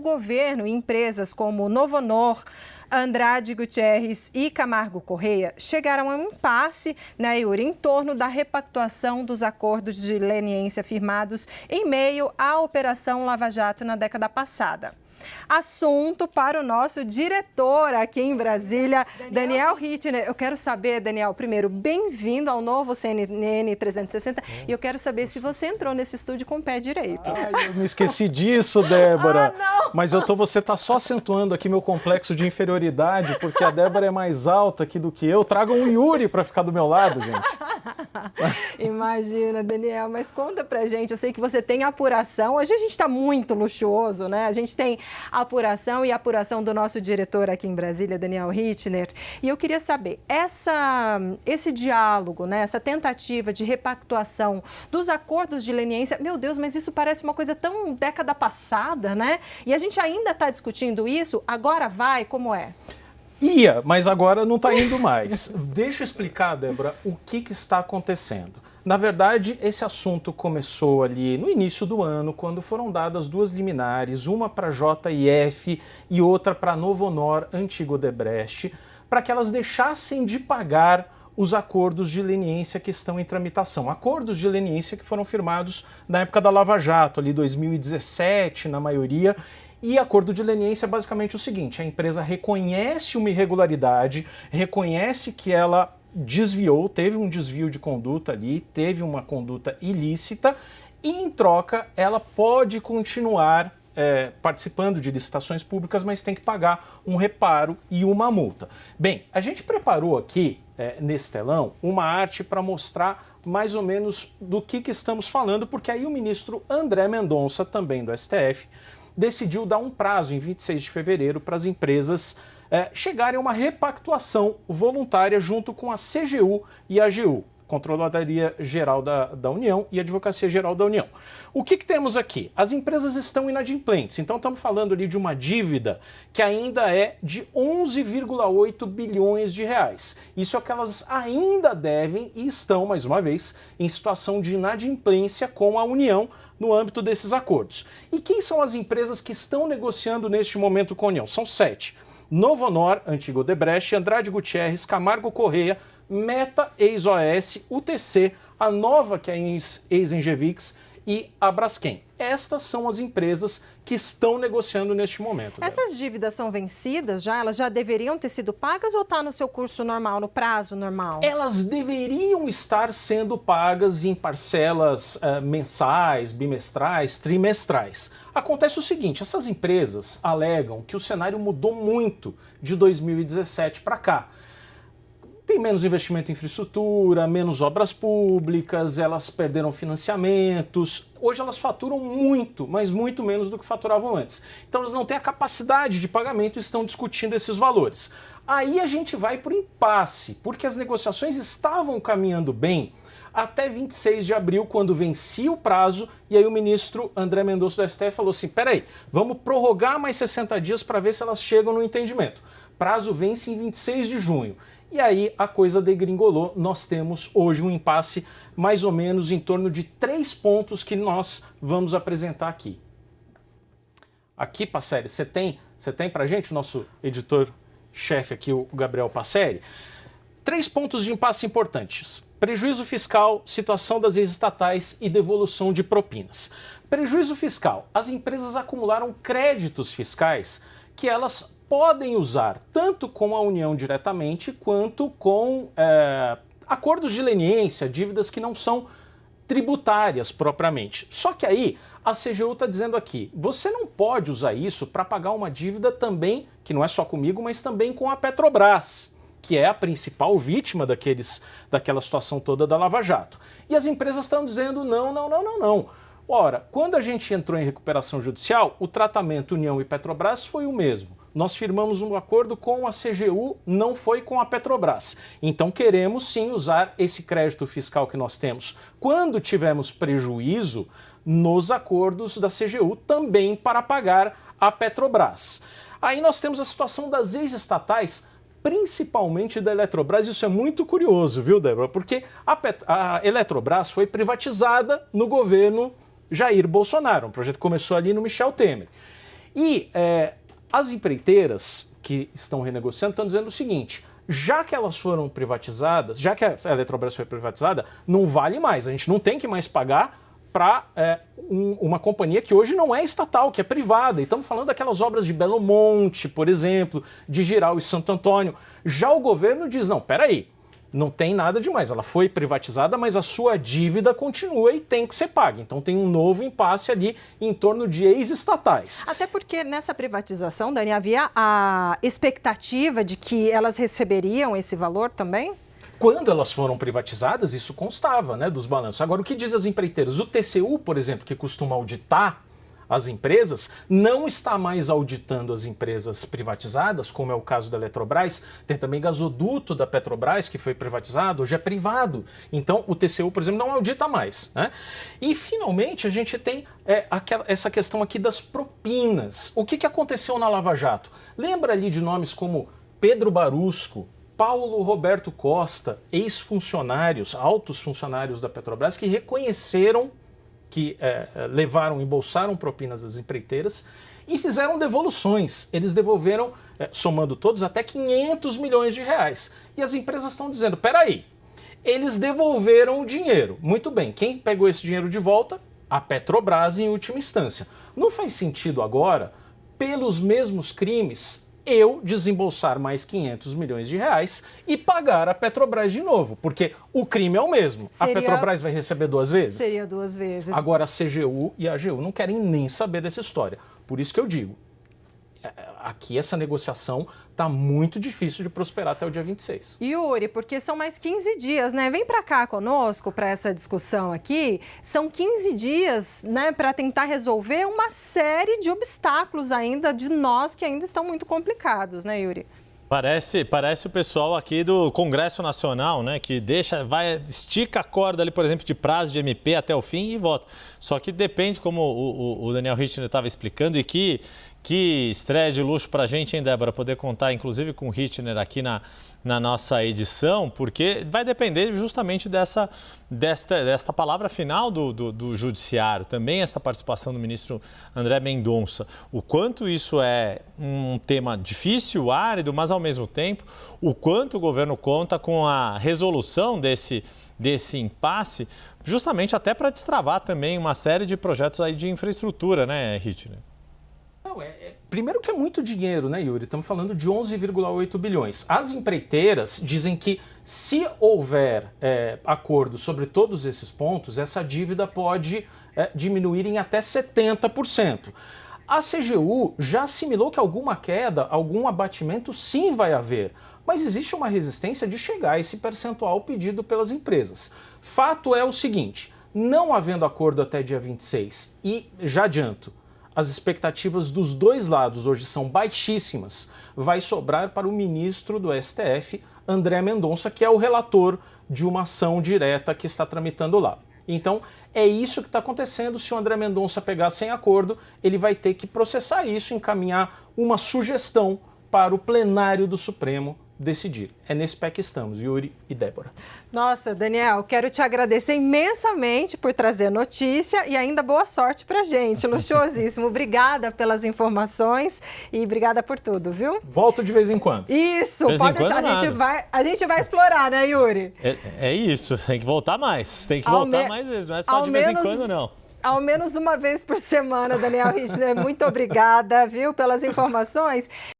governo e empresas como Novonor, Andrade Gutierrez e Camargo Correia chegaram a um impasse, né, Yuri, em torno da repactuação dos acordos de leniência firmados em meio à Operação Lava Jato na década passada. Assunto para o nosso diretor aqui em Brasília, Daniel Rittner. Eu quero saber, Daniel, primeiro, bem-vindo ao novo CNN 360. E eu quero saber se você entrou nesse estúdio com o pé direito. Ai, eu me esqueci disso, Débora. Mas você está só acentuando aqui meu complexo de inferioridade, porque a Débora é mais alta aqui do que eu. Traga um Yuri para ficar do meu lado, gente. Imagina, Daniel, mas conta pra gente. Eu sei que você tem apuração. Hoje a gente está muito luxuoso, né? A gente tem apuração e apuração do nosso diretor aqui em Brasília, Daniel Rittner. E eu queria saber, esse diálogo, né, essa tentativa de repactuação dos acordos de leniência, meu Deus, mas isso parece uma coisa tão década passada, né? E a gente ainda está discutindo isso? Agora vai? Como é? Ia, mas agora não está indo mais. Deixa eu explicar, Débora, o que está acontecendo. Na verdade, esse assunto começou ali no início do ano, quando foram dadas duas liminares, uma para a JIF e outra para a Novonor, antigo Odebrecht, para que elas deixassem de pagar os acordos de leniência que estão em tramitação. Acordos de leniência que foram firmados na época da Lava Jato, ali 2017, na maioria. E acordo de leniência é basicamente o seguinte: a empresa reconhece uma irregularidade, reconhece que ela desviou, teve um desvio de conduta ali, teve uma conduta ilícita, e em troca ela pode continuar participando de licitações públicas, mas tem que pagar um reparo e uma multa. Bem, a gente preparou aqui, nesse telão, uma arte para mostrar mais ou menos do que estamos falando, porque aí o ministro André Mendonça, também do STF, decidiu dar um prazo em 26 de fevereiro para as empresas chegarem a uma repactuação voluntária junto com a CGU e a AGU, Controladoria Geral da União e Advocacia Geral da União. O que temos aqui? As empresas estão inadimplentes, então estamos falando ali de uma dívida que ainda é de 11,8 bilhões de reais. Isso é o que elas ainda devem e estão, mais uma vez, em situação de inadimplência com a União no âmbito desses acordos. E quem são as empresas que estão negociando neste momento com a União? São 7. Novonor, antigo Odebrecht, Andrade Gutierrez, Camargo Correia, Meta, ex-OAS, UTC, a Nova, que é ex-Engevix, e a Braskem. Estas são as empresas que estão negociando neste momento. Essas dívidas são vencidas já? Elas já deveriam ter sido pagas ou está no seu curso normal, no prazo normal? Elas deveriam estar sendo pagas em parcelas mensais, bimestrais, trimestrais. Acontece o seguinte: essas empresas alegam que o cenário mudou muito de 2017 para cá. Tem menos investimento em infraestrutura, menos obras públicas, elas perderam financiamentos. Hoje elas faturam muito, mas muito menos do que faturavam antes. Então elas não têm a capacidade de pagamento e estão discutindo esses valores. Aí a gente vai para o impasse, porque as negociações estavam caminhando bem até 26 de abril, quando vencia o prazo, e aí o ministro André Mendonça do STF falou assim: peraí, vamos prorrogar mais 60 dias para ver se elas chegam no entendimento. Prazo vence em 26 de junho. E aí a coisa degringolou. Nós temos hoje um impasse mais ou menos em torno de 3 pontos que nós vamos apresentar aqui. Aqui, Passeri, você tem pra gente, o nosso editor-chefe aqui, o Gabriel Passeri, 3 pontos de impasse importantes: prejuízo fiscal, situação das ex-estatais e devolução de propinas. Prejuízo fiscal: as empresas acumularam créditos fiscais que elas podem usar tanto com a União diretamente quanto com acordos de leniência, dívidas que não são tributárias propriamente. Só que aí a CGU está dizendo aqui: você não pode usar isso para pagar uma dívida também, que não é só comigo, mas também com a Petrobras, que é a principal vítima daquela situação toda da Lava Jato. E as empresas estão dizendo não. Ora, quando a gente entrou em recuperação judicial, o tratamento União e Petrobras foi o mesmo. Nós firmamos um acordo com a CGU, não foi com a Petrobras. Então queremos sim usar esse crédito fiscal que nós temos quando tivermos prejuízo nos acordos da CGU também para pagar a Petrobras. Aí nós temos a situação das ex-estatais, principalmente da Eletrobras. Isso é muito curioso, viu, Débora? Porque a Eletrobras foi privatizada no governo Jair Bolsonaro. Um projeto que começou ali no Michel Temer. E as empreiteiras que estão renegociando estão dizendo o seguinte: já que elas foram privatizadas, já que a Eletrobras foi privatizada, não vale mais, a gente não tem que mais pagar para uma companhia que hoje não é estatal, que é privada. E estamos falando daquelas obras de Belo Monte, por exemplo, de Jirau e Santo Antônio. Já o governo diz, não, peraí, não tem nada demais, ela foi privatizada, mas a sua dívida continua e tem que ser paga. Então tem um novo impasse ali em torno de ex-estatais. Até porque nessa privatização, Dani, havia a expectativa de que elas receberiam esse valor também? Quando elas foram privatizadas, isso constava, né, dos balanços. Agora, o que diz as empreiteiras? O TCU, por exemplo, que costuma auditar as empresas, não está mais auditando as empresas privatizadas, como é o caso da Eletrobras. Tem também gasoduto da Petrobras, que foi privatizado, hoje é privado. Então, o TCU, por exemplo, não audita mais, né? E, finalmente, a gente tem essa questão aqui das propinas. O que aconteceu na Lava Jato? Lembra ali de nomes como Pedro Barusco, Paulo Roberto Costa, ex-funcionários, altos funcionários da Petrobras, que reconheceram que levaram, embolsaram propinas das empreiteiras e fizeram devoluções. Eles devolveram, somando todos, até 500 milhões de reais. E as empresas estão dizendo, peraí, eles devolveram o dinheiro. Muito bem, quem pegou esse dinheiro de volta? A Petrobras, em última instância. Não faz sentido agora, pelos mesmos crimes, eu desembolsar mais 500 milhões de reais e pagar a Petrobras de novo, porque o crime é o mesmo. A Petrobras vai receber 2 vezes? Seria 2 vezes. Agora a CGU e a AGU não querem nem saber dessa história. Por isso que eu digo, aqui essa negociação está muito difícil de prosperar até o dia 26. Yuri, porque são mais 15 dias, né? Vem para cá conosco para essa discussão aqui. São 15 dias, né, para tentar resolver uma série de obstáculos ainda de nós que ainda estão muito complicados, né, Yuri? Parece o pessoal aqui do Congresso Nacional, né, que estica a corda ali, por exemplo, de prazo de MP até o fim e vota. Só que depende, como o Daniel Richtner estava explicando, e que estreia de luxo para a gente, hein, Débora, poder contar, inclusive, com o Richtner aqui na nossa edição, porque vai depender justamente desta palavra final do Judiciário, também esta participação do ministro André Mendonça. O quanto isso é um tema difícil, árido, mas ao mesmo tempo, o quanto o governo conta com a resolução desse impasse, justamente até para destravar também uma série de projetos aí de infraestrutura, né, Richtner? Não, primeiro que é muito dinheiro, né, Yuri? Estamos falando de 11,8 bilhões. As empreiteiras dizem que se houver acordo sobre todos esses pontos, essa dívida pode diminuir em até 70%. A CGU já assimilou que alguma queda, algum abatimento sim vai haver, mas existe uma resistência de chegar a esse percentual pedido pelas empresas. Fato é o seguinte, não havendo acordo até dia 26, e já adianto, as expectativas dos dois lados hoje são baixíssimas, vai sobrar para o ministro do STF, André Mendonça, que é o relator de uma ação direta que está tramitando lá. Então, é isso que está acontecendo. Se o André Mendonça pegar sem acordo, ele vai ter que processar isso, encaminhar uma sugestão para o plenário do Supremo decidir. É nesse pé que estamos, Yuri e Débora. Nossa, Daniel, quero te agradecer imensamente por trazer notícia e ainda boa sorte pra gente, luxuosíssimo. Obrigada pelas informações e obrigada por tudo, viu? Volto de vez em quando. Isso, pode deixar, a gente vai explorar, né, Yuri? É isso, tem que voltar mais, mais vezes, não é só de vez em quando, não. Ao menos uma vez por semana, Daniel Richtner. Muito obrigada, viu, pelas informações.